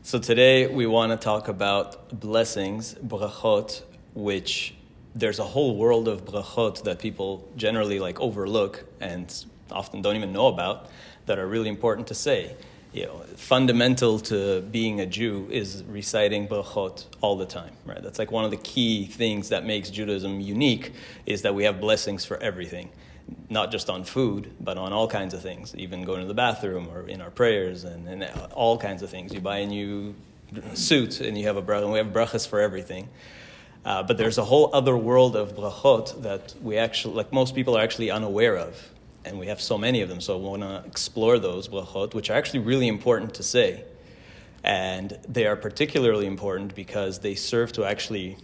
So today we want to talk about blessings, berachot, which there's a whole world of berachot that people generally overlook and often don't even know about that are really important to say. Fundamental to being a Jew is reciting berachot all the time, right? That's one of the key things that makes Judaism unique is that we have blessings for everything. Not just on food, but on all kinds of things, even going to the bathroom or in our prayers and all kinds of things. You buy a new suit and you have a bracha, and we have brachas for everything. But there's a whole other world of brachot that we actually, most people are actually unaware of. And we have so many of them, so we want to explore those brachot, which are actually really important to say. And they are particularly important because they serve to actually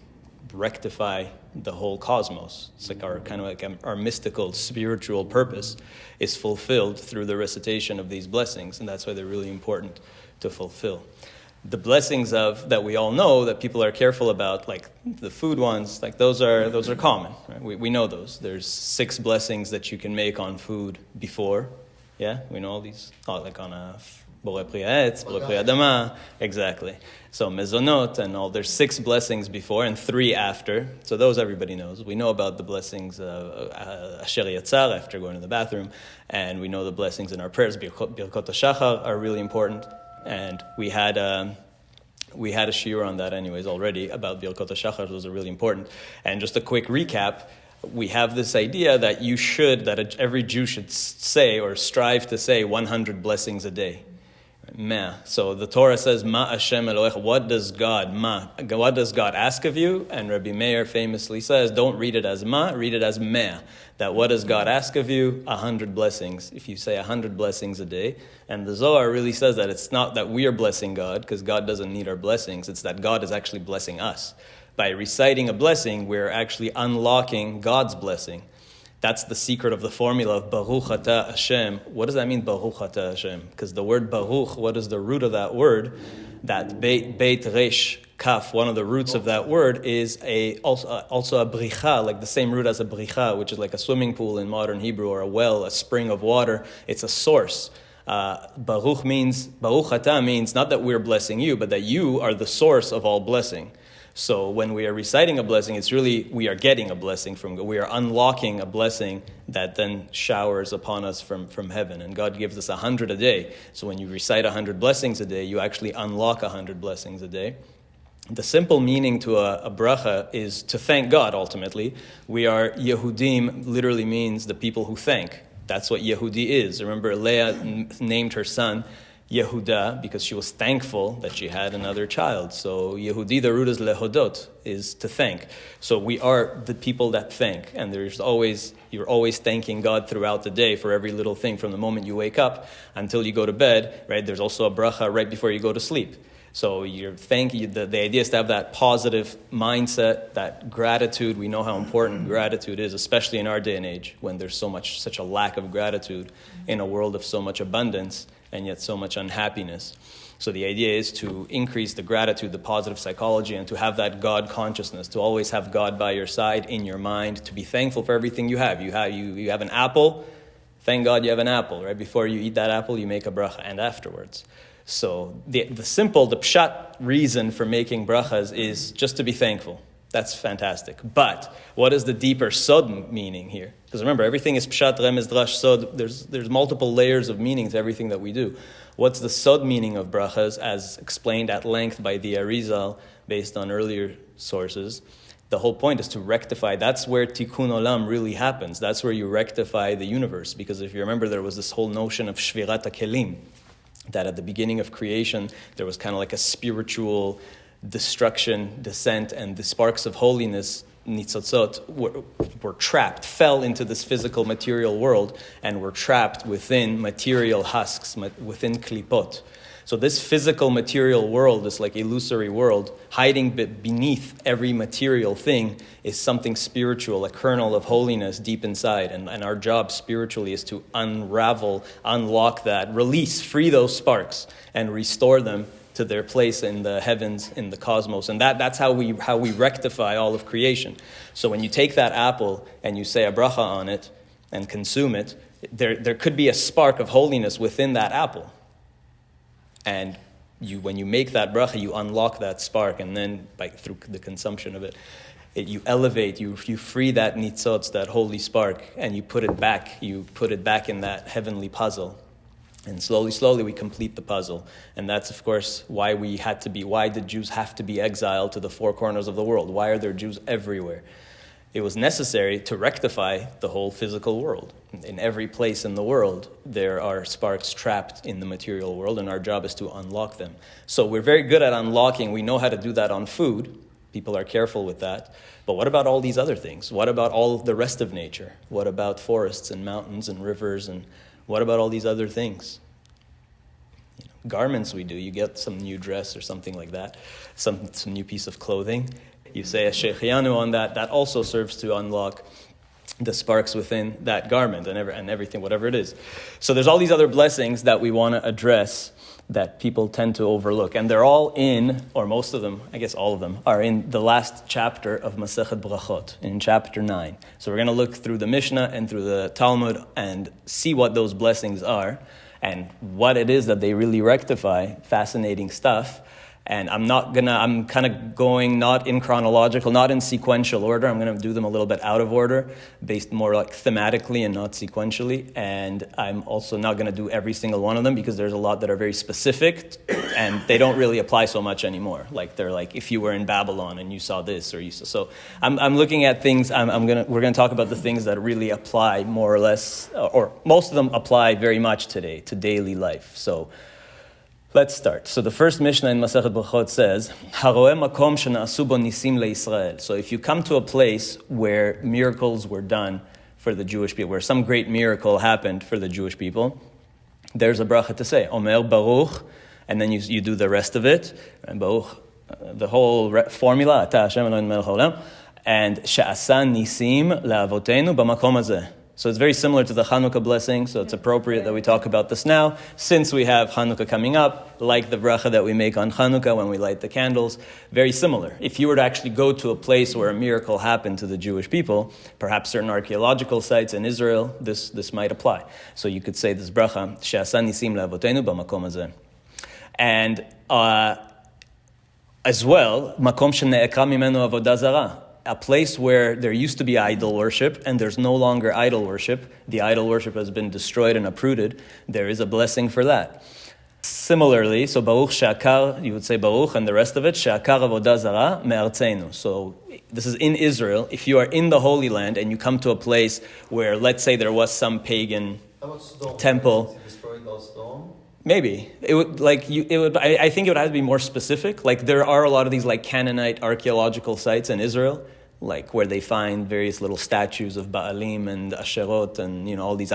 rectify the whole cosmos. It's our mystical, spiritual purpose is fulfilled through the recitation of these blessings, and that's why they're really important to fulfill. The blessings that we all know that people are careful about, like the food ones, those are common. Right? We know those. There's 6 blessings that you can make on food before. Yeah, we know all these. On a borei pri ha'etz, borei pri adama, exactly. So mezonot and all. There's 6 blessings before and 3 after. So those everybody knows. We know about the blessings asher yatzar after going to the bathroom, and we know the blessings in our prayers. Berachot hashachar are really important. And we had a shiur on that anyways already about berachot hashachar. Those are really important. And just a quick recap, we have this idea that every Jew should say or strive to say 100 blessings a day. Meh. So the Torah says, Ma Hashem Elohecha, what does God ask of you? And Rabbi Meir famously says, don't read it as ma, read it as meh. That what does God ask of you? 100 blessings. If you say 100 blessings a day. And the Zohar really says that it's not that we are blessing God, because God doesn't need our blessings. It's that God is actually blessing us. By reciting a blessing, we're actually unlocking God's blessing. That's the secret of the formula of Baruch Atah Hashem. What does that mean, Baruch Atah Hashem? Because the word Baruch, what is the root of that word? That Beit Resh Kaf, one of the roots of that word is also a bricha, like the same root as a bricha, which is like a swimming pool in modern Hebrew, or a well, a spring of water. It's a source. Baruch Atah means not that we're blessing you, but that you are the source of all blessing. So when we are reciting a blessing, it's really, we are getting a blessing from God. We are unlocking a blessing that then showers upon us from heaven. And God gives us 100 a day. So when you recite 100 blessings a day, you actually unlock 100 blessings a day. The simple meaning to a bracha is to thank God, ultimately. We are Yehudim, literally means the people who thank. That's what Yehudi is. Remember, Leah named her son Yehuda, because she was thankful that she had another child. So Yehudi, the root is lehodot, is to thank. So we are the people that thank, and you're always thanking God throughout the day for every little thing from the moment you wake up until you go to bed, right? There's also a bracha right before you go to sleep. So the idea is to have that positive mindset, that gratitude. We know how important gratitude is, especially in our day and age, when there's such a lack of gratitude in a world of so much abundance and yet so much unhappiness. So the idea is to increase the gratitude, the positive psychology, and to have that God consciousness, to always have God by your side, in your mind, to be thankful for everything you have. You have an apple, thank God you have an apple. Right before you eat that apple, you make a bracha, and afterwards. So the pshat reason for making brachas is just to be thankful. That's fantastic. But what is the deeper sod meaning here? Because remember, everything is pshat, remez, drash, sod. There's multiple layers of meaning to everything that we do. What's the sod meaning of brachas, as explained at length by the Arizal, based on earlier sources? The whole point is to rectify. That's where tikkun olam really happens. That's where you rectify the universe. Because if you remember, there was this whole notion of shvirat kelim, that at the beginning of creation, there was kind of like a spiritual destruction, descent, and the sparks of holiness, nitzotzot, were trapped, fell into this physical material world, and were trapped within material husks, within klipot. So this physical material world, this illusory world, hiding beneath every material thing, is something spiritual, a kernel of holiness deep inside. And our job spiritually is to unravel, unlock that, release, free those sparks, and restore them to their place in the heavens, in the cosmos. And that's how we rectify all of creation. So when you take that apple and you say a bracha on it and consume it, there could be a spark of holiness within that apple. And when you make that bracha, you unlock that spark, and then through the consumption of it, you elevate, you free that nitzotz, that holy spark, and you put it back in that heavenly puzzle. And slowly we complete the puzzle. And that's, of course, why did Jews have to be exiled to the four corners of the world? Why are there Jews everywhere? It was necessary to rectify the whole physical world. In every place in the world, there are sparks trapped in the material world, and our job is to unlock them. So we're very good at unlocking. We know how to do that on food. People are careful with that. But what about all these other things? What about all the rest of nature? What about forests and mountains and rivers? And what about all these other things? Garments we do. You get some new dress or something like that, some new piece of clothing. You say a shechianu on that. That also serves to unlock the sparks within that garment and everything, whatever it is. So there's all these other blessings that we want to address that people tend to overlook. And they're all in, or most of them, I guess all of them, are in the last chapter of Masechet Berachot, in chapter 9. So we're going to look through the Mishnah and through the Talmud and see what those blessings are and what it is that they really rectify. Fascinating stuff. And I'm kind of going not in chronological, not in sequential order. I'm going to do them a little bit out of order, based more like thematically and not sequentially. And I'm also not going to do every single one of them because there's a lot that are very specific and they don't really apply so much anymore. Like they're like, if you were in Babylon and you saw this or you saw. So I'm looking at things, we're going to talk about the things that really apply more or less, or most of them apply very much today to daily life. So let's start. So the first Mishnah in Masechet Berachot says, "Haroeh makom shena'asu bo nisim leIsrael." So if you come to a place where miracles were done for the Jewish people, where some great miracle happened for the Jewish people, there's a bracha to say, Omer Baruch, and then you do the rest of it, and Baruch, the whole formula, Ata Hashem Eloheinu melech haolam, and she'asa nisim le'avotenu b'makom hazeh. So it's very similar to the Hanukkah blessing, so it's appropriate that we talk about this now, since we have Hanukkah coming up, like the bracha that we make on Hanukkah when we light the candles, very similar. If you were to actually go to a place where a miracle happened to the Jewish people, perhaps certain archaeological sites in Israel, this might apply. So you could say this bracha, She'asa nisim le'avotenu b'makom hazeh. And as well, makom shene'ekra mimenu avodah zarah. A place where there used to be idol worship and there's no longer idol worship, the idol worship has been destroyed and uprooted, there is a blessing for that. Similarly, so Baruch She'akar, you would say Baruch, and the rest of it, She'akar avodah zarah me'artzeinu. So this is in Israel. If you are in the Holy Land and you come to a place where, let's say there was some pagan temple. Destroyed those stones? Maybe it would I think it would have to be more specific. Like there are a lot of these like Canaanite archaeological sites in Israel, like where they find various little statues of Baalim and Asherot and all these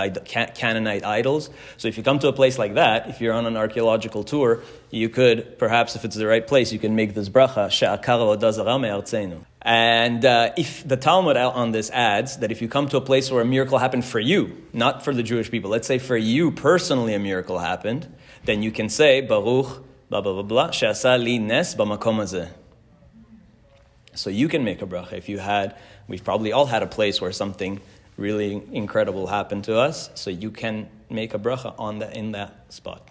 Canaanite idols. So if you come to a place like that, if you're on an archaeological tour, you could perhaps, if it's the right place, you can make this bracha She'akar avodah zarah me'artzeinu. And if the Talmud on this adds that if you come to a place where a miracle happened for you, not for the Jewish people, let's say for you personally a miracle happened, then you can say, Baruch, blah, blah, blah, blah, she'asa li nes b'makom hazeh. So you can make a bracha. We've probably all had a place where something really incredible happened to us, so you can make a bracha in that spot.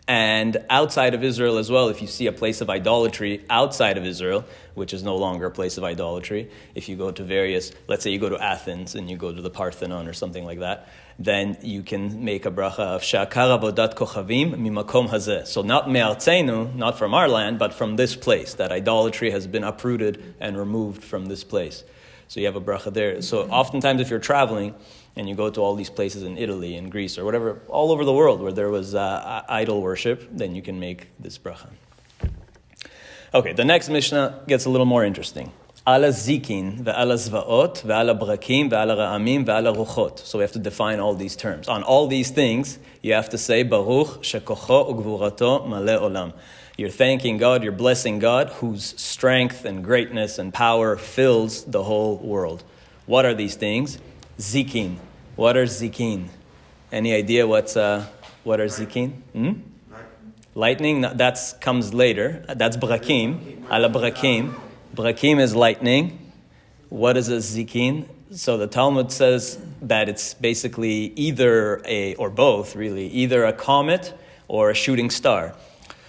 And outside of Israel as well, if you see a place of idolatry outside of Israel, which is no longer a place of idolatry, if you go to let's say you go to Athens and you go to the Parthenon or something like that, then you can make a bracha of She'akar avodat kochavim mimakom hazeh. So not me'artzeinu, not from our land, but from this place, that idolatry has been uprooted and removed from this place. So you have a bracha there. So oftentimes if you're traveling, and you go to all these places in Italy and Greece or whatever, all over the world where there was idol worship, then you can make this bracha. Okay, the next Mishnah gets a little more interesting. Ala zikin, ve'ala zvaot, ve'ala brakim, ve'ala ra'amim, ve'ala ruchot. So we have to define all these terms. On all these things, you have to say, Baruch shekocho ugvurato maleh olam. You're thanking God, you're blessing God, whose strength and greatness and power fills the whole world. What are these things? Zikin. What are zikin? Any idea what are zikin? Lightning. That comes later. That's brakim. Ala brakim. Brakim is lightning. What is a zikin? So the Talmud says that it's basically either either a comet or a shooting star.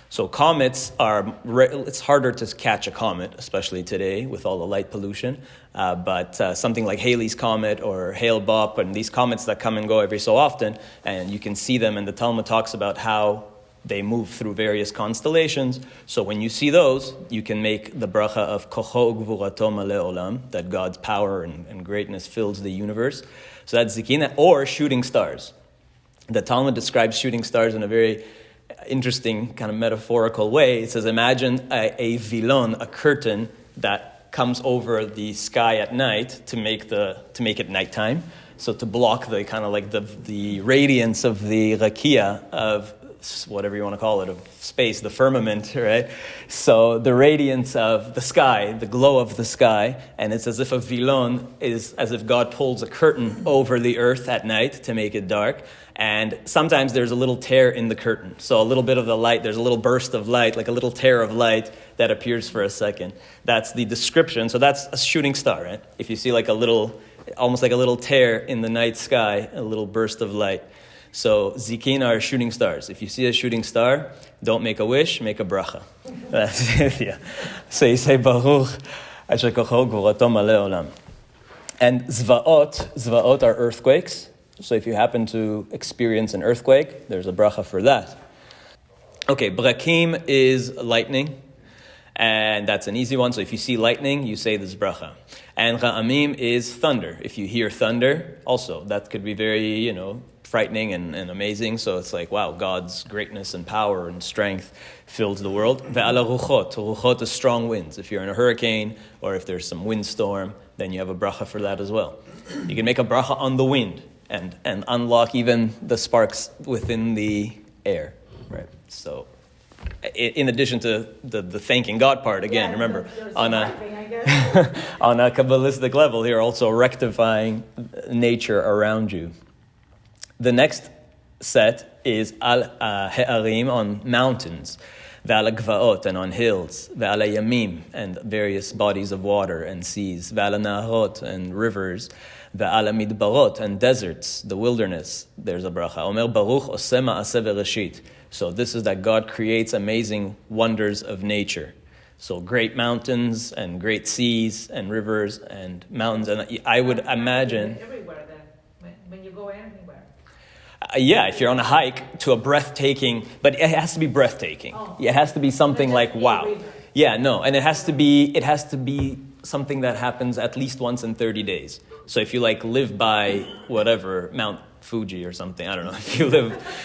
So comets it's harder to catch a comet, especially today with all the light pollution. But something like Halley's Comet or Hale-Bopp, and these comets that come and go every so often, and you can see them, and the Talmud talks about how they move through various constellations. So when you see those, you can make the bracha of Kocho Ugvurato Maleh Olam, that God's power and greatness fills the universe. So that's Zikina, or shooting stars. The Talmud describes shooting stars in a very interesting kind of metaphorical way. It says, imagine a vilon, a curtain that comes over the sky at night to make it nighttime. So to block the kind of like the radiance of the rakia, of whatever you want to call it, of space, the firmament, right? So the radiance of the sky, the glow of the sky, and it's as if a vilon is as if God pulls a curtain over the earth at night to make it dark. And sometimes there's a little tear in the curtain. So a little bit of the light, there's a little burst of light, like a little tear of light that appears for a second. That's the description. So that's a shooting star, right? If you see like almost like a little tear in the night sky, a little burst of light. So zikin are shooting stars. If you see a shooting star, don't make a wish, make a bracha. That's it, yeah. So you say Baruch Asher Kocho Gvurato Maleh Olam. And zvaot are earthquakes. So if you happen to experience an earthquake, there's a bracha for that. Okay, brakim is lightning, and that's an easy one. So if you see lightning, you say this bracha. And ra'amim is thunder. If you hear thunder, also, that could be very, frightening and amazing. So it's like, wow, God's greatness and power and strength fills the world. Ve'ala ruchot. Ruchot is strong winds. If you're in a hurricane or if there's some windstorm, then you have a bracha for that as well. You can make a bracha on the wind and unlock even the sparks within the air, right? So in addition to the thanking God part, again, remember, on a Kabbalistic level, you're also rectifying nature around you. The next set is al he'arim, on mountains, ve'al gvaot, and on hills, ve'al yamim, and various bodies of water and seas, ve'al naharot, and rivers, ve'al midbarot, and deserts, the wilderness. There's a bracha. Omer Baruch oseh ma'aseh berachot. So this is that God creates amazing wonders of nature. So great mountains and great seas and rivers and mountains. And I would imagine everywhere then, when you go anywhere. If you're on a hike to a breathtaking, but it has to be breathtaking. It has to be something like wow. Yeah, no, and it has to be something that happens at least once in 30 days. So if you live by whatever Mount Fuji or something, I don't know.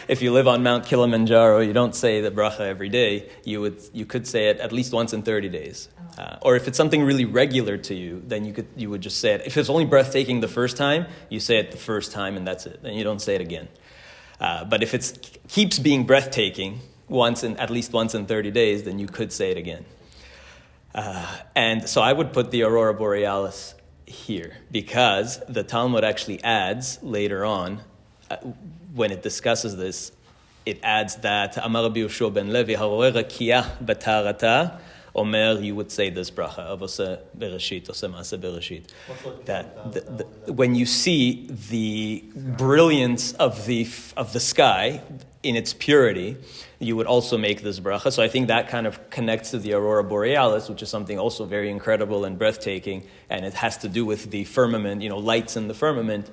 If you live on Mount Kilimanjaro, you don't say the bracha every day. You could say it at least once in 30 days. Or if it's something really regular to you, then you would just say it. If it's only breathtaking the first time, you say it the first time and that's it. Then you don't say it again. But if it keeps being breathtaking at least once in 30 days, then you could say it again. And so I would put the Aurora Borealis here because the Talmud actually adds later on, when it discusses this, it adds that Amar Rabbi Yehoshua ben Levi haroreh rakia b'tarata. Omer, you would say this bracha of oseh berachot, oseh ma'aseh berachot. That when you see the brilliance of the sky in its purity, you would also make this bracha. So I think that kind of connects to the Aurora Borealis, which is something also very incredible and breathtaking, and it has to do with the firmament, lights in the firmament.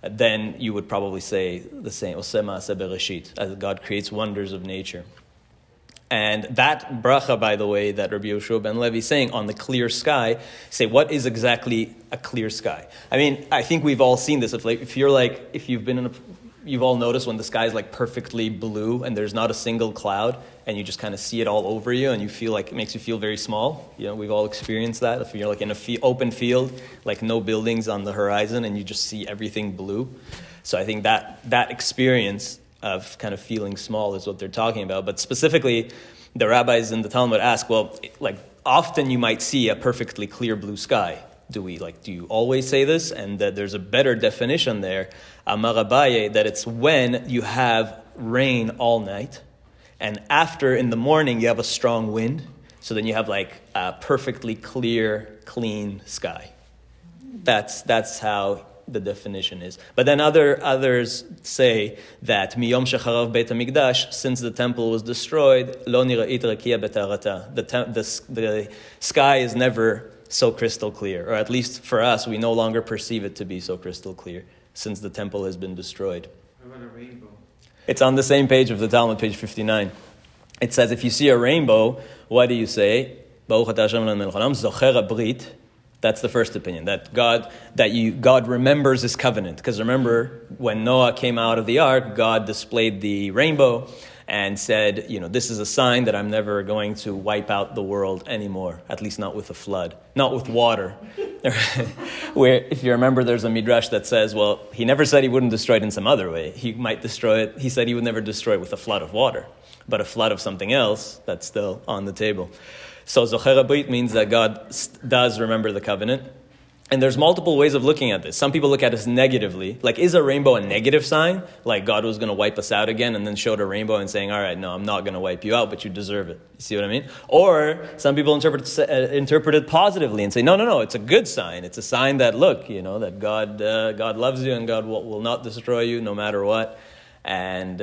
Then you would probably say the same, oseh ma'aseh berachot, as God creates wonders of nature. And that bracha, by the way, that Rabbi Yehoshua ben Levi is saying on the clear sky, say what is exactly a clear sky? I mean, I think we've all seen this. You've all noticed when the sky is perfectly blue and there's not a single cloud, and you just kind of see it all over you, and you feel it makes you feel very small. We've all experienced that. If you're in an open field, no buildings on the horizon, and you just see everything blue. So I think that experience of kind of feeling small is what they're talking about. But specifically, the rabbis in the Talmud ask, often you might see a perfectly clear blue sky. Do you always say this? And that there's a better definition there, Amar Abaye, that it's when you have rain all night, and after in the morning you have a strong wind, so then you have a perfectly clear, clean sky. That's how the definition is. But then others say that miyom shecharav beit hamikdash, since the temple was destroyed, lo nira'it rakia betarata. The sky is never so crystal clear, or at least for us, we no longer perceive it to be so crystal clear since the temple has been destroyed. What about a rainbow? It's on the same page of the Talmud, page 59. It says, if you see a rainbow, what do you say? Baruch atah Hashem Eloheinu melech haolam, zocher habrit. That's the first opinion, that God remembers his covenant. Because remember, when Noah came out of the ark, God displayed the rainbow and said, this is a sign that I'm never going to wipe out the world anymore, at least not with a flood, not with water. Where, if you remember, there's a midrash that says, well, he never said he wouldn't destroy it in some other way. He might destroy it. He said he would never destroy it with a flood of water, but a flood of something else that's still on the table. So Zocher HaBrit means that God does remember the covenant. And there's multiple ways of looking at this. Some people look at this negatively. Like, is a rainbow a negative sign? Like God was going to wipe us out again and then showed a rainbow and saying, all right, no, I'm not going to wipe you out, but you deserve it. You see what I mean? Or some people interpret it positively and say, no, it's a good sign. It's a sign that, look, that God loves you and God will not destroy you no matter what. And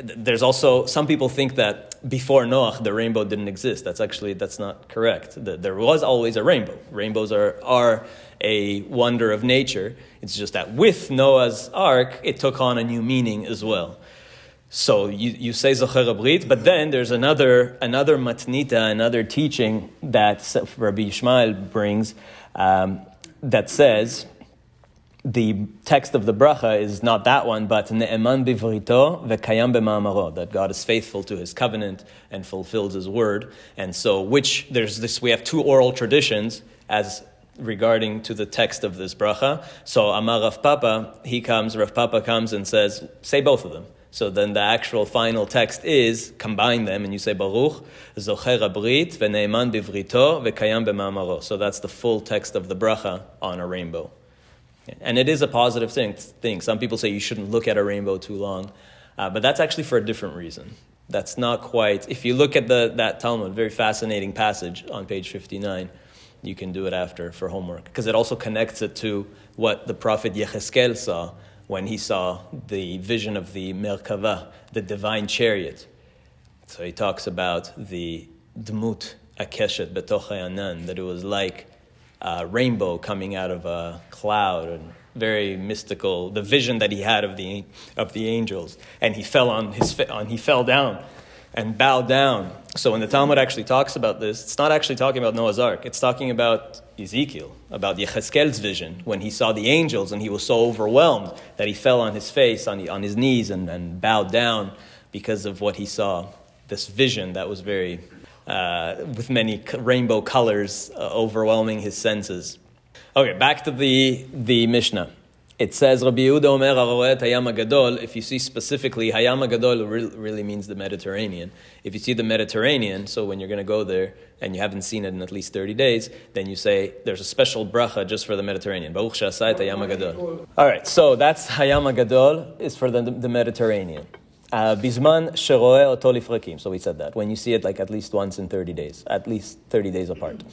there's also, some people think that before Noah, the rainbow didn't exist. That's not correct. There was always a rainbow. Rainbows are a wonder of nature. It's just that with Noah's ark, it took on a new meaning as well. So you say Zocher HaBrit, but then there's another matnita, another teaching that Rabbi Yishmael brings that says, the text of the bracha is not that one, but ne'eman bivrito vekayam b'ma'amaro, that God is faithful to his covenant and fulfills his word. And so, we have two oral traditions as regarding to the text of this bracha. So Amar Rav Papa, Rav Papa comes and says, say both of them. So then the actual final text is, combine them, and you say, Baruch, Zocher HaBrit, v'ne'eman bivrito vekayam b'ma'amaro. So that's the full text of the bracha on a rainbow. And it is a positive thing. Some people say you shouldn't look at a rainbow too long, but that's actually for a different reason. That's not quite. If you look at that Talmud, very fascinating passage on page 59, you can do it after for homework, because it also connects it to what the prophet Yecheskel saw when he saw the vision of the Merkava, the divine chariot. So he talks about the Dmut Akeshet Betoch Hayanan, that it was like a rainbow coming out of a cloud, and very mystical. The vision that he had of the angels, and he fell down and bowed down. So when the Talmud actually talks about this, it's not actually talking about Noah's Ark. It's talking about Ezekiel, about Yecheskel's vision when he saw the angels, and he was so overwhelmed that he fell on his face, on his knees, and bowed down because of what he saw. This vision that was very with many rainbow colors overwhelming his senses. Okay, back to the Mishnah. It says, Rabbi Yehuda Omer Haroeh Hayam HaGadol. If you see specifically, Hayam HaGadol really means the Mediterranean. If you see the Mediterranean, so when you're going to go there and you haven't seen it in at least 30 days, then you say, there's a special bracha just for the Mediterranean. Baruch she'asai et Hayam HaGadol. All right, so that's Hayam HaGadol, is for the Mediterranean. Bizman sheroeh oto lifrakim. So we said that. When you see it like at least once in 30 days. At least 30 days apart.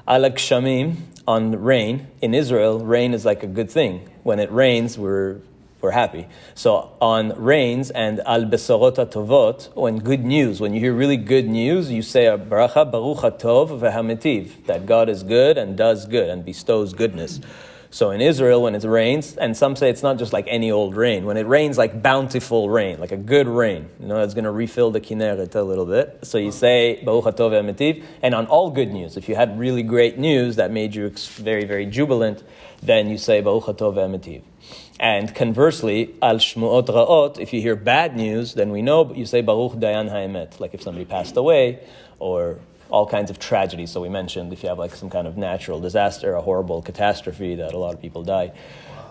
Al gshamim, on rain. In Israel, rain is like a good thing. When it rains, we're happy. So on rains and al besorot tovot, when you hear really good news, you say a bracha, baruch hatov v'hametiv, that God is good and does good and bestows goodness. So in Israel, when it rains, and some say it's not just like any old rain, when it rains like bountiful rain, like a good rain, it's going to refill the Kinneret a little bit. So you say, Baruch HaTov V'Hametiv, and on all good news, if you had really great news that made you very, very jubilant, then you say, Baruch HaTov V'Hametiv. And conversely, Al Shmuot Ra'ot, if you hear bad news, then we know, you say, Baruch Dayan HaEmet, like if somebody passed away, or all kinds of tragedies. So we mentioned if you have like some kind of natural disaster, a horrible catastrophe that a lot of people die,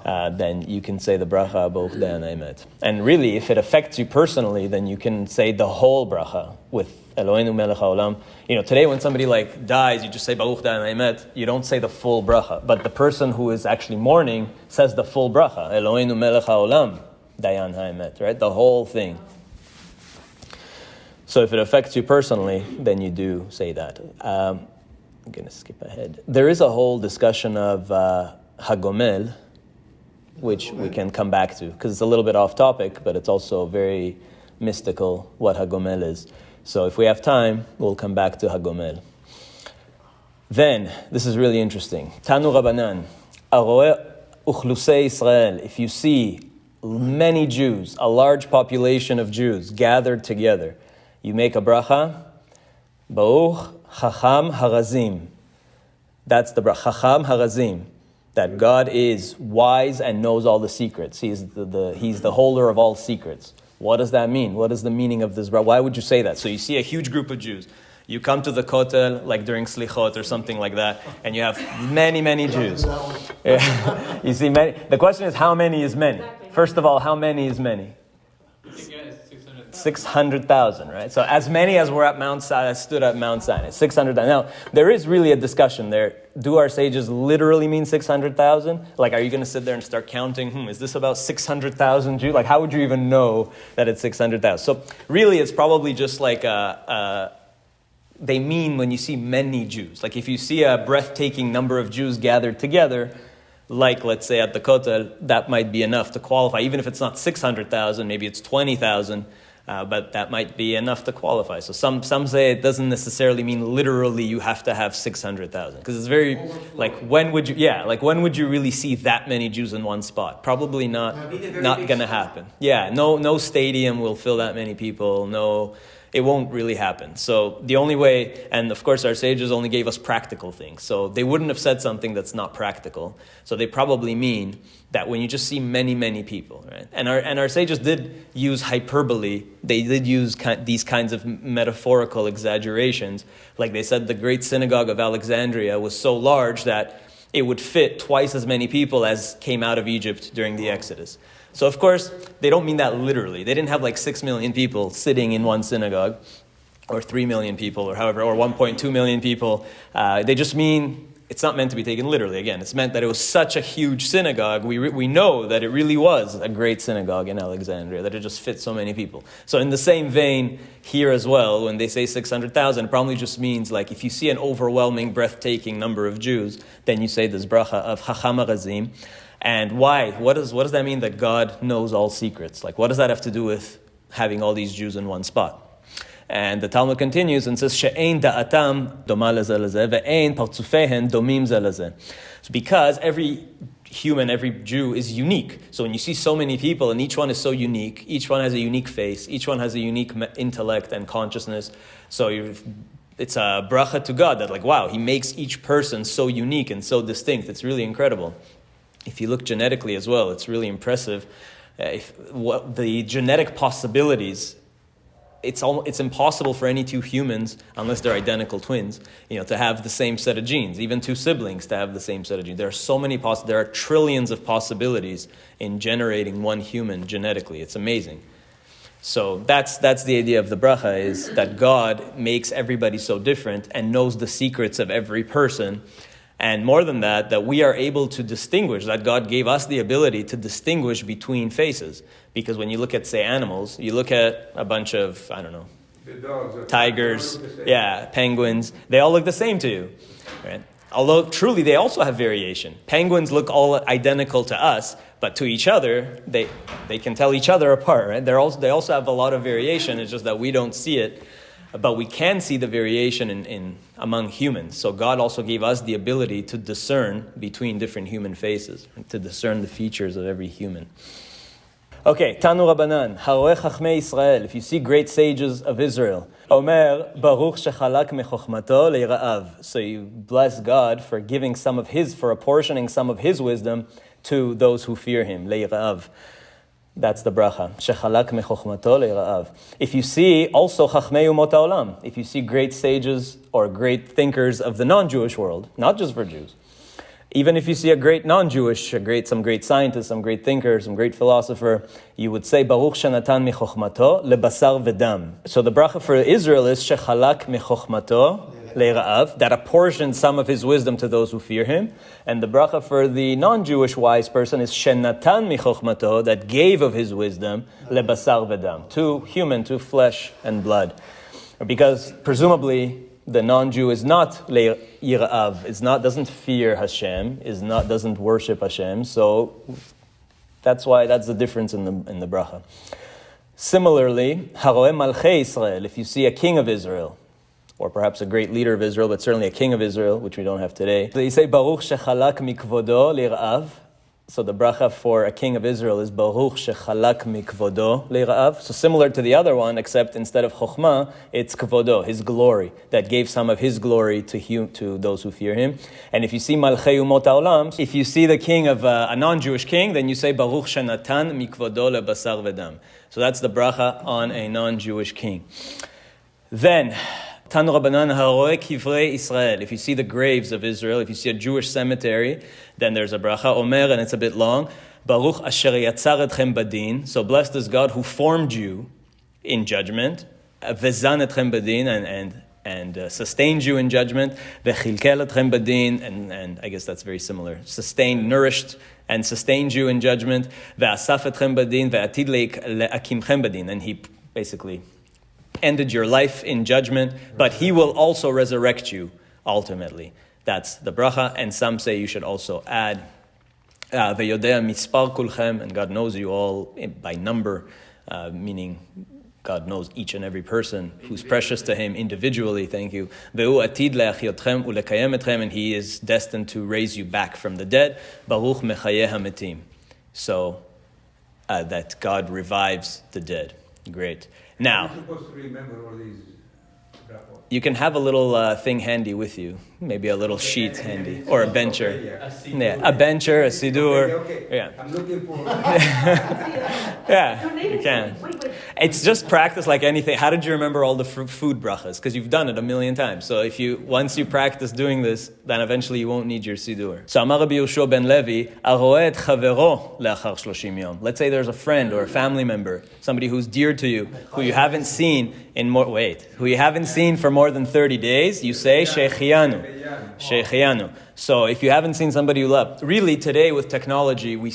then you can say the bracha, Baruch Dayan HaEmet. And really, if it affects you personally, then you can say the whole bracha with Eloheinu melech haolam. Today when somebody like dies, you just say Baruch Dayan HaEmet. You don't say the full bracha. But the person who is actually mourning says the full bracha, Eloheinu melech haolam, Dayan HaEmet, right? The whole thing. So if it affects you personally, then you do say that. I'm going to skip ahead. There is a whole discussion of Hagomel, which we can come back to, because it's a little bit off topic, but it's also very mystical what Hagomel is. So if we have time, we'll come back to Hagomel. Then, this is really interesting. Tanu Rabbanan, Aroe Uchlusei Israel, if you see many Jews, a large population of Jews gathered together, you make a bracha, Baruch Chacham Harazim. That's the bracha, Chacham Harazim, that God is wise and knows all the secrets. He's the holder of all secrets. What does that mean? What is the meaning of this bracha? Why would you say that? So you see a huge group of Jews. You come to the Kotel, like during Slichot or something like that, and you have many, many Jews. You see many. The question is, how many is many? First of all, how many is many? 600,000, right? So as many as were at Mount Sinai, stood at Mount Sinai, 600,000. Now, there is really a discussion there. Do our sages literally mean 600,000? Like, are you going to sit there and start counting, is this about 600,000 Jews? Like, how would you even know that it's 600,000? So really, it's probably just like they mean when you see many Jews. Like if you see a breathtaking number of Jews gathered together, like let's say at the Kotel, that might be enough to qualify. Even if it's not 600,000, maybe it's 20,000, but that might be enough to qualify. So some say it doesn't necessarily mean literally you have to have 600,000. Because it's very, like when would you really see that many Jews in one spot? Probably not going to happen. Yeah, no stadium will fill that many people, it won't really happen. So the only way, and of course our sages only gave us practical things, so they wouldn't have said something that's not practical. So they probably mean that when you just see many, many people, right? And our sages did use hyperbole. They did use these kinds of metaphorical exaggerations. Like they said the great synagogue of Alexandria was so large that it would fit twice as many people as came out of Egypt during the Exodus. So of course, they don't mean that literally. They didn't have like 6 million people sitting in one synagogue, or 3 million people, or however, or 1.2 million people. They just mean, it's not meant to be taken literally. Again, it's meant that it was such a huge synagogue. We know that it really was a great synagogue in Alexandria, that it just fit so many people. So in the same vein, here as well, when they say 600,000, it probably just means like if you see an overwhelming, breathtaking number of Jews, then you say this bracha of Chacham Harazim. And why? What does that mean that God knows all secrets? Like, what does that have to do with having all these Jews in one spot? And the Talmud continues and says, "She'ein da'atam doma lezeh lezeh, ve'ein partzufehen domim zeh lezeh." So because every human, every Jew is unique. So when you see so many people and each one is so unique, each one has a unique face, each one has a unique intellect and consciousness. So it's a bracha to God that like, wow, He makes each person so unique and so distinct. It's really incredible. If you look genetically as well, it's really impressive. The genetic possibilities, it's impossible for any two humans, unless they're identical twins, to have the same set of genes. Even two siblings to have the same set of genes. There are so many there are trillions of possibilities in generating one human genetically. It's amazing. So that's the idea of the bracha, is that God makes everybody so different and knows the secrets of every person. And more than that, that we are able to distinguish, that God gave us the ability to distinguish between faces. Because when you look at, say, animals, you look at a bunch of, tigers, penguins, they all look the same to you, right? Although truly they also have variation. Penguins look all identical to us, but to each other, they can tell each other apart, right? They also have a lot of variation, it's just that we don't see it. But we can see the variation in among humans. So God also gave us the ability to discern between different human faces, to discern the features of every human. Okay, Tanu Rabbanan, Haroeh Chachmei Israel, if you see great sages of Israel, Omer, Baruch shechalak mechochmato leira'av. So you bless God for apportioning some of His wisdom to those who fear Him, leira'av. That's the bracha. Shechalak mechochmato leira'av. If you see also chachmei umot haolam, if you see great sages or great thinkers of the non-Jewish world, not just for Jews, even if you see a great non-Jewish, some great scientist, some great thinker, some great philosopher, you would say Baruch shenatan mechochmato lebasar v'dam. So the bracha for Israel is shechalak mechochmato leira'av, that apportioned some of His wisdom to those who fear Him. And the bracha for the non-Jewish wise person is shenatan michochmato, that gave of His wisdom, lebasar v'dam, to flesh and blood. Because presumably the non-Jew is not leira'av, doesn't fear Hashem, doesn't worship Hashem. So That's the difference in the bracha. Similarly, haroeh malchei Israel, if you see a king of Israel, or perhaps a great leader of Israel, but certainly a king of Israel, which we don't have today. So you say, Baruch shechalak mikvodo lir'av. So the bracha for a king of Israel is Baruch shechalak mikvodo lir'av. So similar to the other one, except instead of chokhmah, it's kvodo, his glory, that gave some of his glory to those who fear him. And if you see malchei umot haolam, if you see the king of a non-Jewish king, then you say Baruch shenatan mikvodo lebasar v'dam. So that's the bracha on a non-Jewish king. Then, Tanu Rabbanan haroeh kivrei Israel. If you see the graves of Israel, if you see a Jewish cemetery, then there's a bracha Omer, and it's a bit long. Baruch asher yatzar etchem badin. So blessed is God who formed you in judgment. Vezan etchem badin, and sustained you in judgment. Vechilkel etchem badin, and I guess that's very similar. Sustained, nourished, and sustained you in judgment. Ve'asaf etchem badin, ve'atid le'akimchem badin. And he basically ended your life in judgment, but he will also resurrect you ultimately. That's the bracha, and some say you should also add ve'yodea mispar kulchem, and God knows you all by number, meaning God knows each and every person who's precious to him individually. Thank you. Ve'u atid le'achiotchem u'lekayem etchem, and he is destined to raise you back from the dead. Baruch mechayeh hametim. So that God revives the dead. Great. Now, you're supposed to remember all these brachot. You can have a little thing handy with you, maybe a little sheet handy, or a bencher. Yeah, a bencher, a sidur. Okay. Yeah. I'm looking for. Yeah, you can. Wait. It's just practice like anything. How did you remember all the food brachas? Because you've done it a million times. So once you practice doing this, then eventually you won't need your sidur. So Amar Rabbi Yehoshua ben Levi, aroeh et chavero le'achar 30 yom. Let's say there's a friend or a family member, somebody who's dear to you, who you haven't seen for more than 30 days. You say shechianu. So if you haven't seen somebody you love, really today with technology, we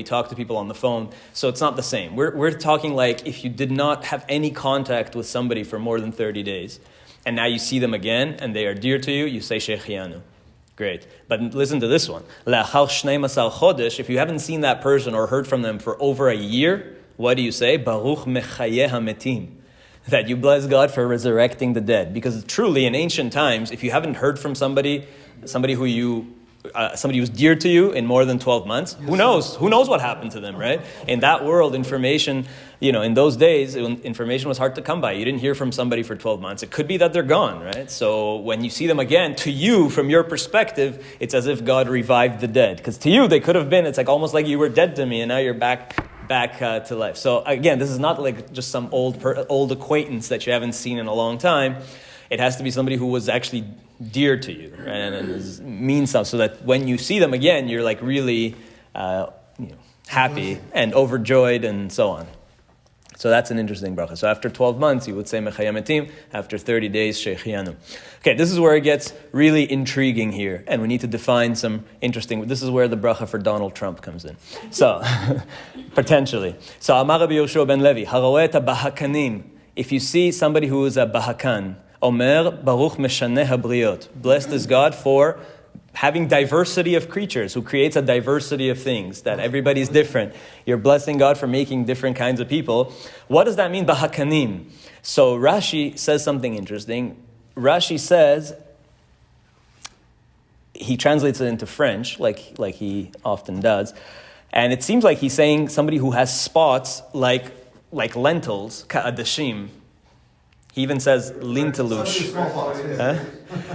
talk to people on the phone, so it's not the same. We're talking like if you did not have any contact with somebody for more than 30 days, and now you see them again, and they are dear to you, you say shechianu. Great. But listen to this one. La'achar 12 chodesh, if you haven't seen that person or heard from them for over a year, what do you say? Baruch mechayeh hametim. That you bless God for resurrecting the dead. Because truly, in ancient times, if you haven't heard from somebody who's dear to you in more than 12 months, who knows? Who knows what happened to them, right? In that world, information, in those days, information was hard to come by. You didn't hear from somebody for 12 months. It could be that they're gone, right? So when you see them again, to you, from your perspective, it's as if God revived the dead. Because to you, they could have been, it's like almost like you were dead to me, and now you're back to life. So again, this is not like just some old acquaintance that you haven't seen in a long time. It has to be somebody who was actually dear to you, right? and means something, so that when you see them again, you're like really happy and overjoyed and so on. So that's an interesting bracha. So after 12 months, you would say mechayeh hametim. After 30 days, shechianu. Okay, this is where it gets really intriguing here, and we need to define some interesting. This is where the bracha for Donald Trump comes in. So potentially. So Amar Rabbi Yehoshua ben Levi, haroeh et bahakanim. If you see somebody who is a bahakan, Omer Baruch meshaneh habriot. Blessed is God for having diversity of creatures, who creates a diversity of things, that everybody's different. You're blessing God for making different kinds of people. What does that mean, bahakanim? So Rashi says something interesting. Rashi says, he translates it into French, like he often does, and it seems like he's saying somebody who has spots like lentils, ka'adashim. He even says lintelush. Huh?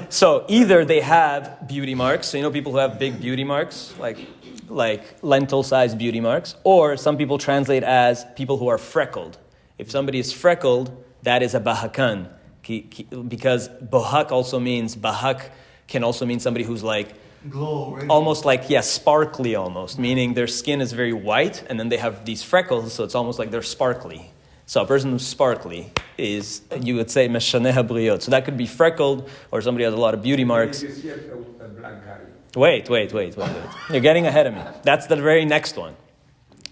So either they have beauty marks, so people who have big beauty marks, like lentil-sized beauty marks, or some people translate as people who are freckled. If somebody is freckled, that is a bahakan, because bahak can also mean somebody who's like glow, right? Almost like sparkly almost, meaning their skin is very white, and then they have these freckles, so it's almost like they're sparkly. So a person who's sparkly is, you would say, meshaneh habriot. So that could be freckled, or somebody has a lot of beauty marks. You see a black guy. Wait. You're getting ahead of me. That's the very next one.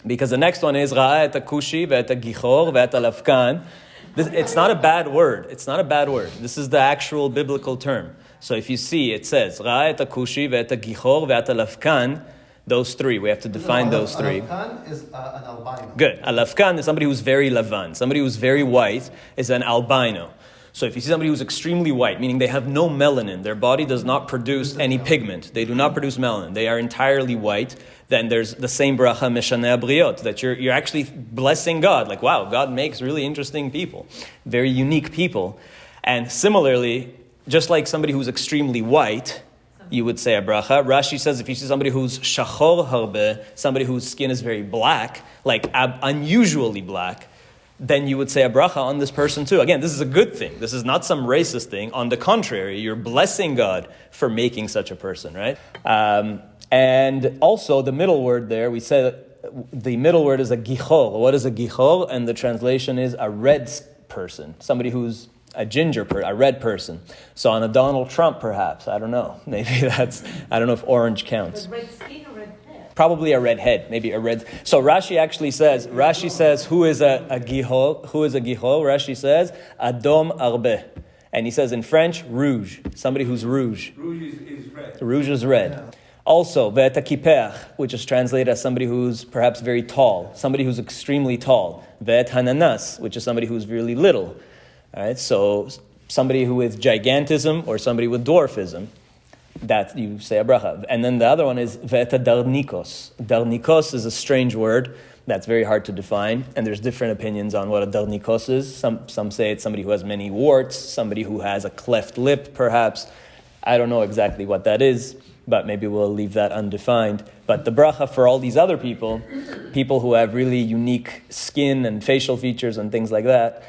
Because the next one is ra'ah et akushi ve'et gichor ve'et lafkan. It's not a bad word. This is the actual biblical term. So if you see, it says ra'ah et akushi ve'et gichor ve'et lafkan. Those three. We have to define those three. An Afghan is an albino. Good. A lafkan is somebody who's very lavan. Somebody who's very white is an albino. So if you see somebody who's extremely white, meaning they have no melanin, their body does not produce any pigment, they do not produce melanin, they are entirely white, then there's the same bracha meshaneh briot, that you're actually blessing God. Like, wow, God makes really interesting people, very unique people. And similarly, just like somebody who's extremely white, you would say a bracha. Rashi says if you see somebody who's shachor harbe, somebody whose skin is very black, like unusually black, then you would say a bracha on this person too. Again, this is a good thing. This is not some racist thing. On the contrary, you're blessing God for making such a person, right? And also the middle word there, we said the middle word is a gichor. What is a gichor? And the translation is a red person, somebody who's a a red person. So on a Donald Trump, perhaps. I don't know. Maybe I don't know if orange counts. But red skin or red hair? Probably a red head, maybe a red. So Rashi says, who is a gihol? Who is a gihol? Rashi says, Adom Arbe. And he says in French, rouge. Somebody who's rouge. Rouge is red. Rouge is red. Yeah. Also, ve'eta kiper, which is translated as somebody who's perhaps very tall, somebody who's extremely tall. Ve'et hananas, which is somebody who's really little. All right, so somebody who with gigantism or somebody with dwarfism. That you say a bracha. And then the other one is ve'eta darnikos. Darnikos is a strange word that's very hard to define, and there's different opinions on what a darnikos is. Some say it's somebody who has many warts, somebody who has a cleft lip, perhaps. I don't know exactly what that is, but maybe we'll leave that undefined. But the bracha for all these other people who have really unique skin and facial features and things like that,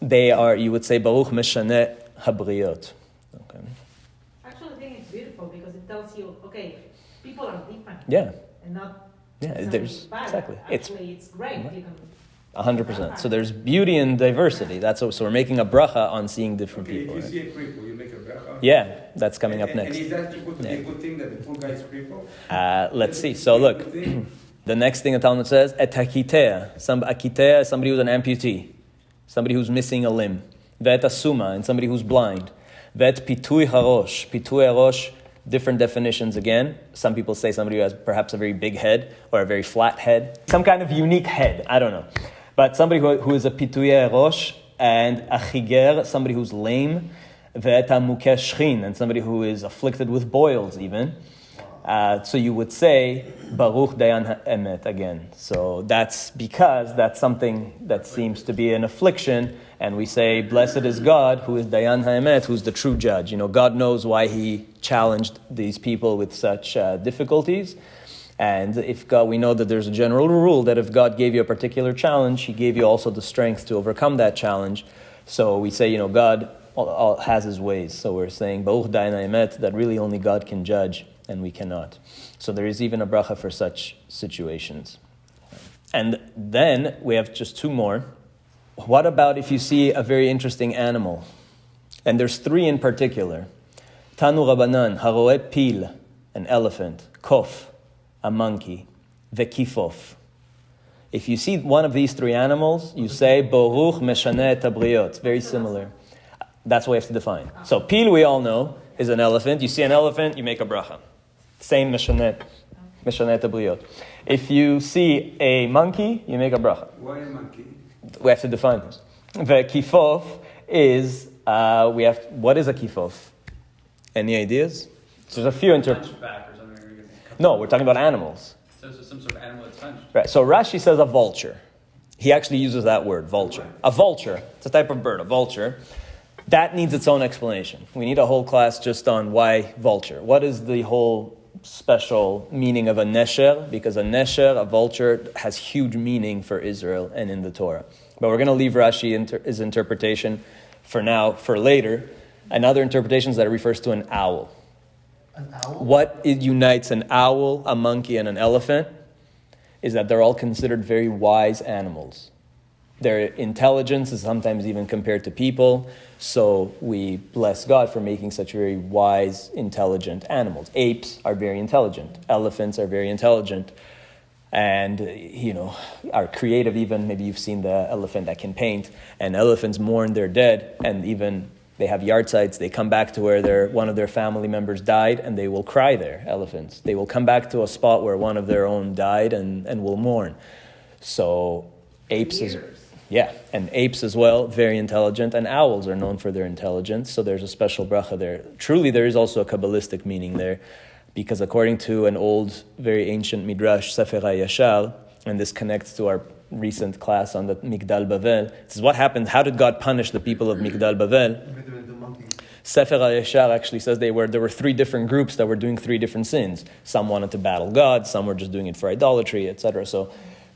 they are, you would say, Baruch Meshaneh Habriot. Okay. Actually, I think it's beautiful because it tells you, okay, people are different. Yeah. And not there's bad. exactly. Actually, it's great. You can 100%. So there's beauty in diversity. So we're making a bracha on seeing different people. If you Right? see a cripple, you make a bracha. Yeah, that's coming up next. And is that supposed to be a good thing that the poor guy is crippled? Let's see. So look, the next thing the Talmud says, et hakitea. Akitea is somebody who's an amputee, somebody who's missing a limb. Ve'et asuma, and somebody who's blind. Ve'et pitui harosh. Pitui harosh, different definitions again. Some people say somebody who has perhaps a very big head or a very flat head. Some kind of unique head, I don't know. But somebody who is a pitui harosh, and a chiger, somebody who's lame. Ve'et hamukeshchin, and somebody who is afflicted with boils even. So you would say, Baruch Dayan Ha'emet again. So that's because that's something that seems to be an affliction, and we say, blessed is God, who is Dayan Ha'emet, who's the true judge. You know, God knows why he challenged these people with such difficulties. And if God, we know that there's a general rule that if God gave you a particular challenge, he gave you also the strength to overcome that challenge. So we say, you know, God has his ways. So we're saying, Baruch Dayan Ha'emet, that really only God can judge, and we cannot. So there is even a bracha for such situations. And then we have just two more. What about if you see a very interesting animal? And there's three in particular. Tanu Rabbanan, haroe pil, an elephant, kof, a monkey, vekifof. If you see one of these three animals, you say, Baruch Meshaneh et Habriot. Very similar. That's what we have to define. So pil, we all know, is an elephant. You see an elephant, you make a bracha. Same Meshaneh Habriot. If you see a monkey, you make a bracha. Why a monkey? We have to define this. The kifof is, what is a kifof? Any ideas? So there's a few Hunchback or something. No, we're talking about animals. So it's some sort of animal that's hunched. Right. So Rashi says a vulture. He actually uses that word, vulture. A vulture. It's a type of bird, a vulture. That needs its own explanation. We need a whole class just on why vulture. What is the whole special meaning of a nesher? Because a vulture, has huge meaning for Israel and in the Torah. But we're going to leave Rashi his interpretation for now, for later. Another interpretation is that it refers to an owl. An owl? What unites an owl, a monkey, and an elephant is that they're all considered very wise animals. Their intelligence is sometimes even compared to people. So we bless God for making such very wise, intelligent animals. Apes are very intelligent. Elephants are very intelligent. And, are creative even. Maybe you've seen the elephant that can paint. And elephants mourn their dead. And even They have yard sites. They come back to where one of their family members died, and they will cry there, elephants. They will come back to a spot where one of their own died and will mourn. So apes and apes as well, very intelligent, and owls are known for their intelligence, so there's a special bracha there. Truly, there is also a Kabbalistic meaning there, because according to an old, very ancient midrash, Sefer HaYashar, and this connects to our recent class on the Migdal Bavel, this is what happened, how did God punish the people of Migdal Bavel? Sefer HaYashar actually says there were three different groups that were doing three different sins. Some wanted to battle God, some were just doing it for idolatry, etc. So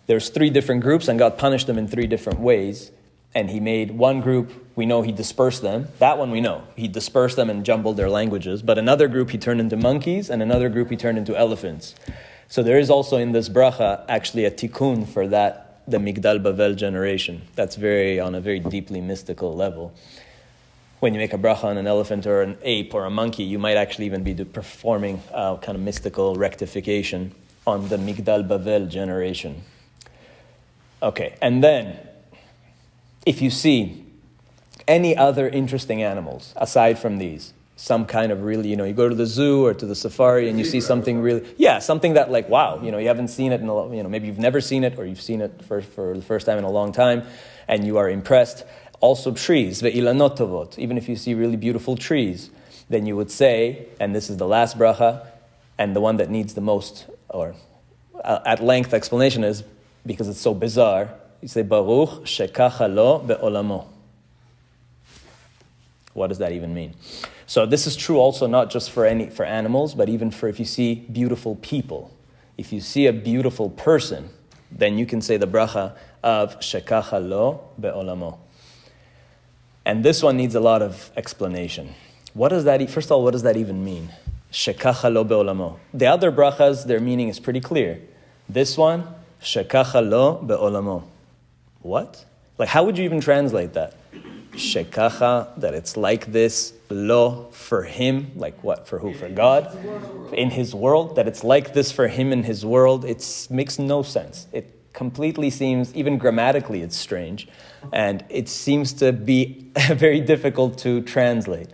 there's three different groups, and God punished them in three different ways. And he made one group, we know he dispersed them. That one we know. He dispersed them and jumbled their languages. But another group he turned into monkeys, and another group he turned into elephants. So there is also in this bracha actually a tikkun for that, the Migdal Bavel generation. That's on a very deeply mystical level. When you make a bracha on an elephant or an ape or a monkey, you might actually even be performing kind of mystical rectification on the Migdal Bavel generation. Okay, and then, if you see any other interesting animals aside from these, some kind of really, you go to the zoo or to the safari and you see something really, something that like, wow, you haven't seen it maybe you've never seen it or you've seen it for the first time in a long time and you are impressed. Also trees, ve'ilanot tovot, even if you see really beautiful trees, then you would say, and this is the last bracha, and the one that needs the most, or at length explanation is, because it's so bizarre, you say, Baruch shekacha lo be'olamo. What does that even mean? So this is true also not just for animals, but even for if you see beautiful people. If you see a beautiful person, then you can say the bracha of shekacha lo be'olamo. And this one needs a lot of explanation. First of all, what does that even mean? Shekacha lo be'olamo. The other brachas, their meaning is pretty clear. This one, shekacha lo be'olamo. What? Like, how would you even translate that? Shekacha, that it's like this, lo, for him, like what, for who? For God? In his world, that it's like this for him in his world, it makes no sense. It completely seems, even grammatically, it's strange. And it seems to be very difficult to translate.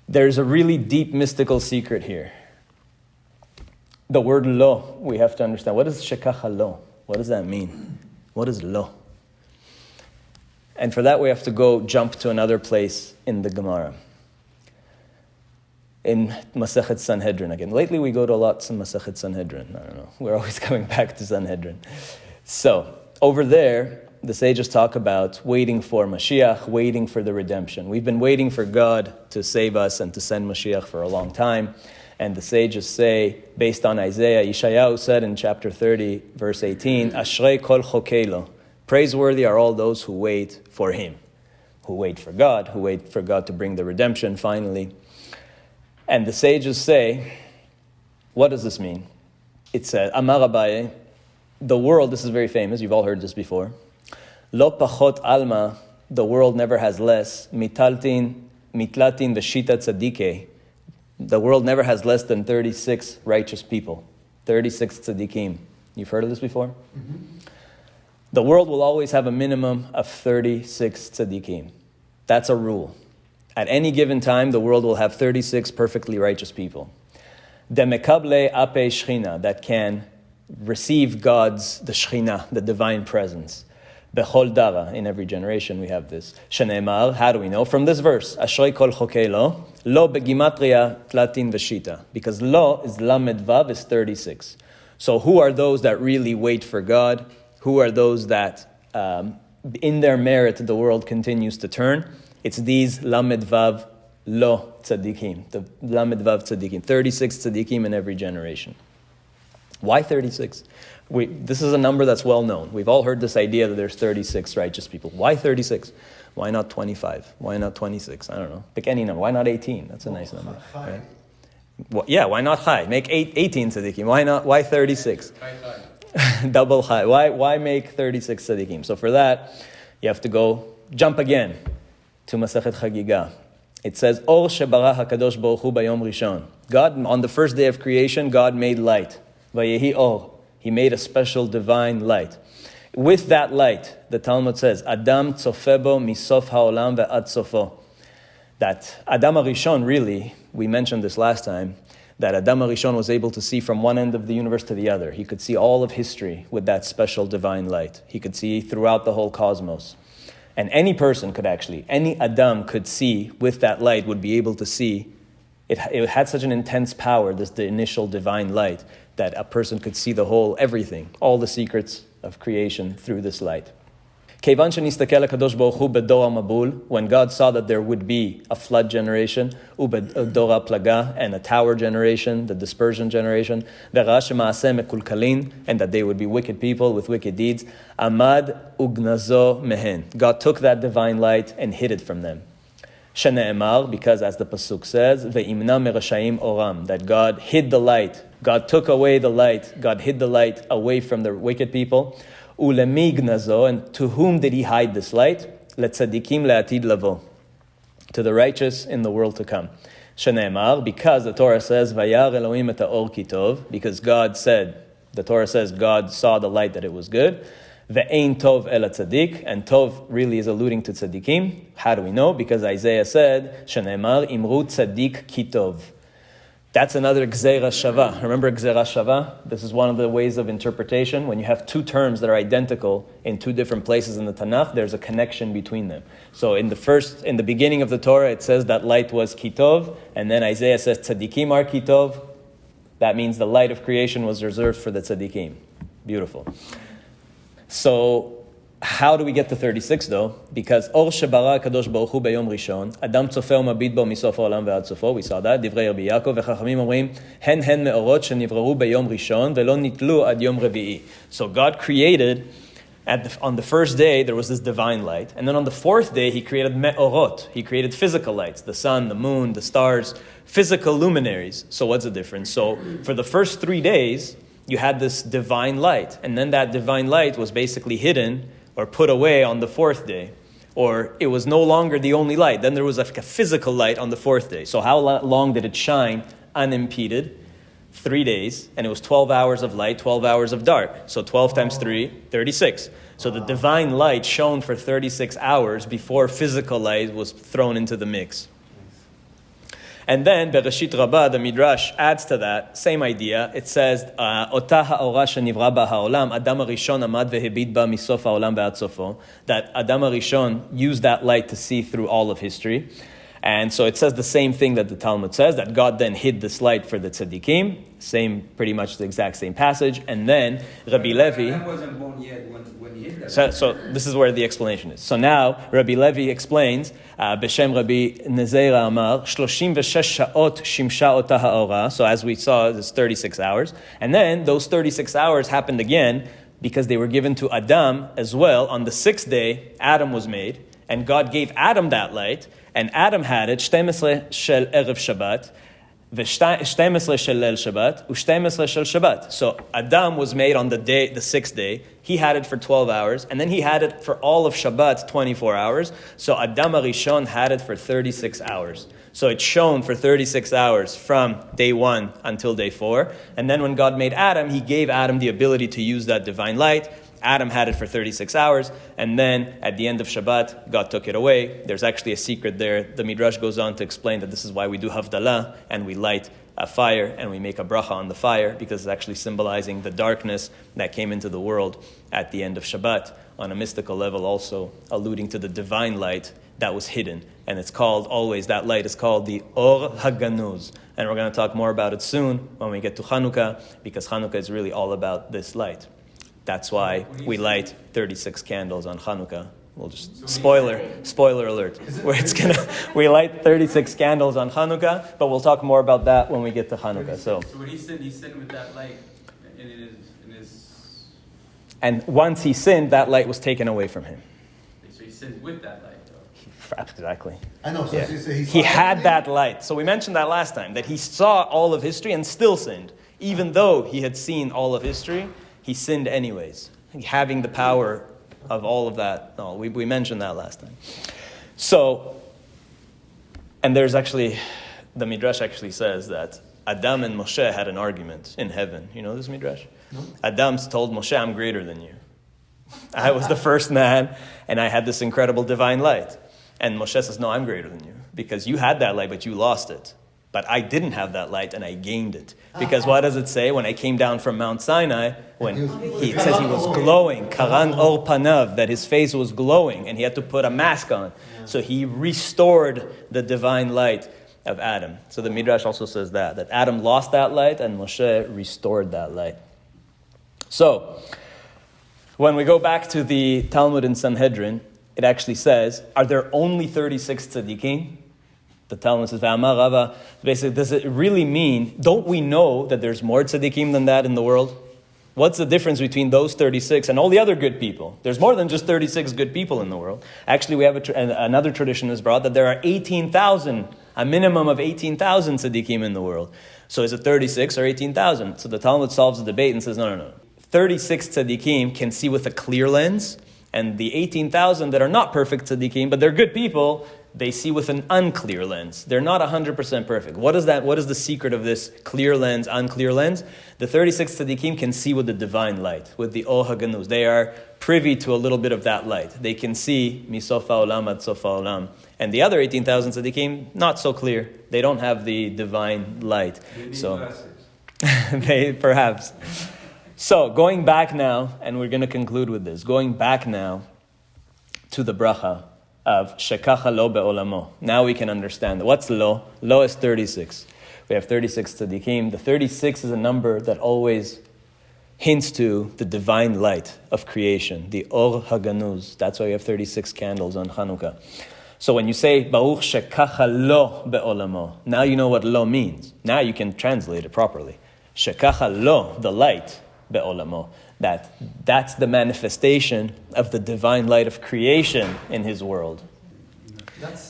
There's a really deep mystical secret here. The word lo, we have to understand. What is shekacha lo? What does that mean? What is lo? And for that we have to jump to another place in the Gemara. In Masechet Sanhedrin again. Lately we go to a lot in Masechet Sanhedrin. I don't know. We're always coming back to Sanhedrin. So, over there, the sages talk about waiting for Mashiach, waiting for the redemption. We've been waiting for God to save us and to send Mashiach for a long time. And the sages say, based on Isaiah, Yeshayahu said in chapter 30, verse 18, Ashrei kol chokeilo. Praiseworthy are all those who wait for him, who wait for God to bring the redemption finally. And the sages say, what does this mean? It says, Amar Abaye, the world, this is very famous, you've all heard this before. Lo pachot alma, the world never has less. Mitlatin v'shita tzadike, the world never has less than 36 righteous people. 36 tzadikim. You've heard of this before? Mm-hmm. The world will always have a minimum of 36 tzadikim. That's a rule. At any given time, the world will have 36 perfectly righteous people. Demekable ape shchina, that can receive the shchina, the divine presence. Bechol dara, in every generation we have this. Shene'emar, how do we know? From this verse, Ashrei kol chokeilo, lo begimatria tlatin v'shita. Because lo is lamed vav, is 36. So who are those that really wait for God? Who are those that, in their merit, the world continues to turn? It's these lamed vav lo tzadikim, the lamed vav tzadikim, 36 tzadikim in every generation. Why 36? This is a number that's well known. We've all heard this idea that there's 36 righteous people. Why 36? Why not 25? Why not 26? I don't know. Pick any number. Why not 18? That's a nice number. Right? Well, yeah, why not high? Make 18 tzadikim. Why not? Why 36? Double high. Why make 36 tzadikim? So for that, you have to jump again to Masechet Chagiga. It says, Or shebarach HaKadosh Baruch Hu bayom rishon. God, on the first day of creation, God made light. Vayehi or. He made a special divine light. With that light, the Talmud says, Adam tzofebo misof haolam ve'ad sofo. that Adam HaRishon really, we mentioned this last time, that Adam HaRishon was able to see from one end of the universe to the other. He could see all of history with that special divine light. He could see throughout the whole cosmos. And any person could actually, any Adam could see with that light, would be able to see. It had such an intense power, the initial divine light, that a person could see the whole, everything, all the secrets of creation through this light. When God saw that there would be a flood generation, and a tower generation, the dispersion generation, and that they would be wicked people with wicked deeds, God took that divine light and hid it from them. Because as the pasuk says, that God hid the light, God took away the light, God hid the light away from the wicked people. And to whom did he hide this light? Tzadikim le'atid lavo, to the righteous in the world to come. Because the Torah says, Vayar Elohim et ha'or ki tov, because God said, the Torah says God saw the light that it was good. Ve'ein tov el tzadik, and tov really is alluding to tzadikim. How do we know? Because Isaiah said, Shene'emar imru tzadik ki tov. That's another gzeira shava. Remember gzeira shava? This is one of the ways of interpretation. When you have two terms that are identical in two different places in the Tanakh, there's a connection between them. So in the beginning of the Torah, it says that light was kitov, and then Isaiah says tzadikim are kitov. That means the light of creation was reserved for the tzadikim. Beautiful. So how do we get to 36 though? Because Or shebara kadosh baruch hu beyom rishon, Adam tzofeh umabit bo misof haolam ve'ad sofo. We saw that. Divrei Rabbi Yaakov v'chachamim omrim, hen me'orot shenivraru beyom rishon ve'lo nitlu ad yom revi'i. So God created, on the first day there was this divine light, and then on the fourth day He created me'orot. He created physical lights, the sun, the moon, the stars, physical luminaries. So what's the difference? So for the first 3 days, you had this divine light, and then that divine light was basically hidden or put away on the fourth day, or it was no longer the only light. Then there was like a physical light on the fourth day. So how long did it shine unimpeded? 3 days, and it was 12 hours of light, 12 hours of dark. So 12 times 3, 36. So the divine light shone for 36 hours before physical light was thrown into the mix. And then, Bereshit Rabbah, the Midrash adds to that, same idea. It says, Ota ha'ora shenivra ba ha'olam, Adam HaRishon amad vehebid ba misof ha'olam ve'ad sofo. That Adam HaRishon used that light to see through all of history. And so it says the same thing that the Talmud says, that God then hid this light for the tzaddikim. Pretty much the exact same passage. And then Rabbi Levi... Adam wasn't born yet when he hid that. So this is where the explanation is. So now Rabbi Levi explains, B'Shem Rabbi Nezeira Amar, 36 sha'ot shimsha ota ha'ora. So as we saw, it's 36 hours. And then those 36 hours happened again because they were given to Adam as well. On the 6th day, Adam was made. And God gave Adam that light. And Adam had it, 12 shel Erev Shabbat, ו-12 shel Leil Shabbat, u-12 shel Shabbat. So Adam was made on the 6th day. He had it for 12 hours, and then he had it for all of Shabbat, 24 hours. So Adam HaRishon had it for 36 hours. So it shone for 36 hours from day 1 until day 4. And then when God made Adam, He gave Adam the ability to use that divine light. Adam had it for 36 hours, and then at the end of Shabbat, God took it away. There's actually a secret there. The Midrash goes on to explain that this is why we do Havdalah, and we light a fire, and we make a bracha on the fire, because it's actually symbolizing the darkness that came into the world at the end of Shabbat, on a mystical level also, alluding to the divine light that was hidden. And it's called, always, that light is called the Or HaGanuz. And we're going to talk more about it soon when we get to Chanukah, because Chanukah is really all about this light. That's why we light 36 candles on Chanukah. We'll just spoiler alert. We light 36 candles on Chanukah, but we'll talk more about that when we get to Chanukah. So when he sinned with that light in his. And once he sinned, that light was taken away from him. So he sinned with that light, though. Exactly. I know. So Yeah. he had that light. So we mentioned that last time, that he saw all of history and still sinned. Even though he had seen all of history, he sinned anyways, having the power of all of that. No, we mentioned that last time. So, and there's actually, the Midrash actually says that Adam and Moshe had an argument in heaven. You know this Midrash? No. Adam told Moshe, I'm greater than you. I was the first man, and I had this incredible divine light. And Moshe says, no, I'm greater than you. because you had that light, but you lost it. But I didn't have that light, and I gained it. Because what does it say? When I came down from Mount Sinai, it says he was glowing, karan or panav, that his face was glowing, and he had to put a mask on. So he restored the divine light of Adam. So the Midrash also says that Adam lost that light, and Moshe restored that light. So, when we go back to the Talmud in Sanhedrin, it actually says, are there only 36 tzadikim? The Talmud says, V'amar Rava, basically, does it really mean, don't we know that there's more tzaddikim than that in the world? What's the difference between those 36 and all the other good people? There's more than just 36 good people in the world. Actually, we have another tradition is brought that there are 18,000, a minimum of 18,000 tzaddikim in the world. So is it 36 or 18,000? So the Talmud solves the debate and says, no. 36 tzaddikim can see with a clear lens, and the 18,000 that are not perfect tzaddikim, but they're good people, they see with an unclear lens. They're not 100% perfect. What is that? What is the secret of this clear lens, unclear lens? The 36 tzaddikim can see with the divine light, with the Or HaGanuz. They are privy to a little bit of that light. They can see misofa olam ad sofa olam. And the other 18,000 tzaddikim, not so clear. They don't have the divine light. They need so glasses. they perhaps. So going back now, and we're going to conclude with this. Going back now to the bracha of shekacha lo be'olamo. Now we can understand. What's lo? Lo is 36. We have 36 tzaddikim. The 36 is a number that always hints to the divine light of creation, the Or HaGanuz. That's why we have 36 candles on Hanukkah. So when you say Baruch shekacha lo be'olamo, now you know what lo means. Now you can translate it properly. Shekacha lo, the light, be'olamo. That's the manifestation of the divine light of creation in his world.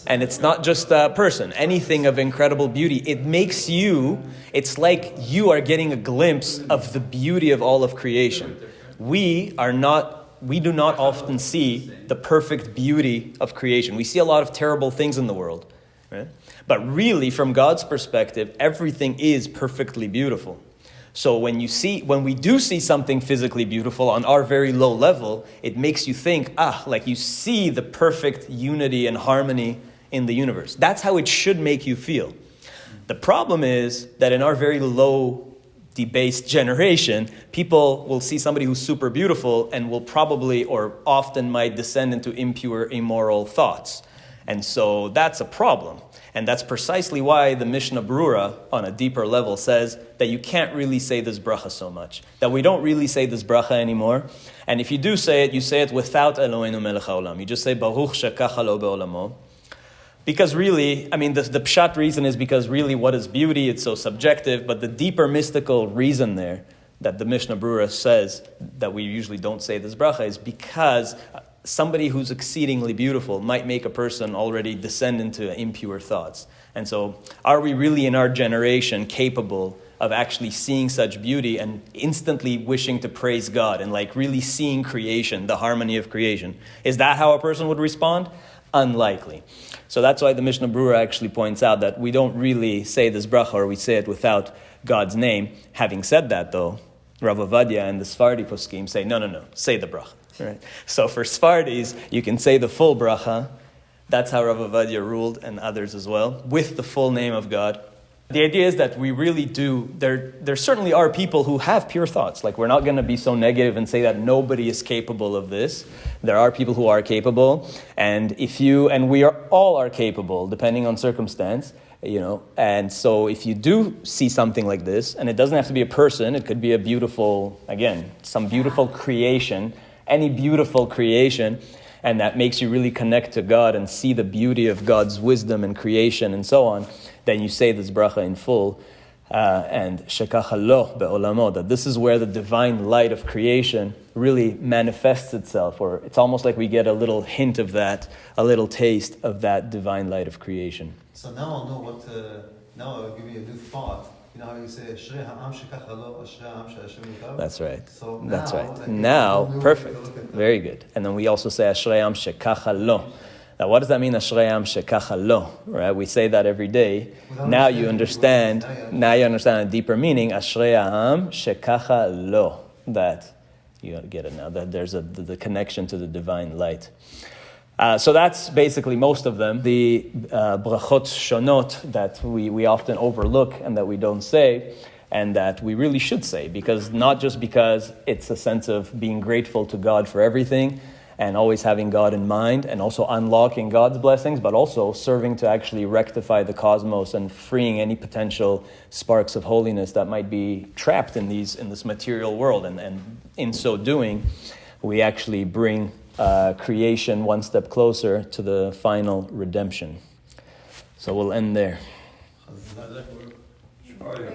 And it's not just a person, anything of incredible beauty. It makes you, it's like you are getting a glimpse of the beauty of all of creation. We do not often see the perfect beauty of creation. We see a lot of terrible things in the world, right? But really, from God's perspective, everything is perfectly beautiful. So when we do see something physically beautiful on our very low level, it makes you think, like you see the perfect unity and harmony in the universe. That's how it should make you feel. The problem is that in our very low, debased generation, people will see somebody who's super beautiful and will probably or often might descend into impure, immoral thoughts. And so that's a problem. And that's precisely why the Mishnah Brura, on a deeper level, says that you can't really say this bracha so much. That we don't really say this bracha anymore. And if you do say it, you say it without Eloheinu melech haolam. You just say Baruch shekacha lo be'olamo. Because really, the pshat reason is because really what is beauty? It's so subjective. But the deeper mystical reason there that the Mishnah Brura says that we usually don't say this bracha is because somebody who's exceedingly beautiful might make a person already descend into impure thoughts. And so, are we really in our generation capable of actually seeing such beauty and instantly wishing to praise God and like really seeing creation, the harmony of creation? Is that how a person would respond? Unlikely. So that's why the Mishnah Brura actually points out that we don't really say this bracha, or we say it without God's name. Having said that though, Rav Ovadia and the Sephardi poskim say, no, say the bracha. Right. So for Sfardis, you can say the full bracha. That's how Rav Ovadia ruled, and others as well, with the full name of God. The idea is that we really do, there certainly are people who have pure thoughts. Like, we're not going to be so negative and say that nobody is capable of this. There are people who are capable, and we all are capable, depending on circumstance, and so if you do see something like this, and it doesn't have to be a person, it could be a beautiful, again, some beautiful creation, any beautiful creation, and that makes you really connect to God and see the beauty of God's wisdom and creation and so on, then you say this bracha in full, and shekacha lo be'olamo, that this is where the divine light of creation really manifests itself, or it's almost like we get a little hint of that, a little taste of that divine light of creation. So now I'll know now I'll give you a new thought. You know how you say, Ashrei ha'am shekacha lo, Ashrei ha'am she'Hashem yitav? That's right. So That's now, right. Now, perfect. Very good. And then we also say, Ashrei ha'am shekacha lo. Now, what does that mean, Ashrei ha'am shekacha lo? Right? We say that every day. Now you understand a deeper meaning, Ashrei ha'am shekacha lo. That, you get it now, that there's the connection to the divine light. So that's basically most of them. The brachot shonot that we often overlook and that we don't say, and that we really should say, because not just because it's a sense of being grateful to God for everything and always having God in mind and also unlocking God's blessings, but also serving to actually rectify the cosmos and freeing any potential sparks of holiness that might be trapped in this material world. And in so doing, we actually bring creation one step closer to the final redemption. So we'll end there. Sure.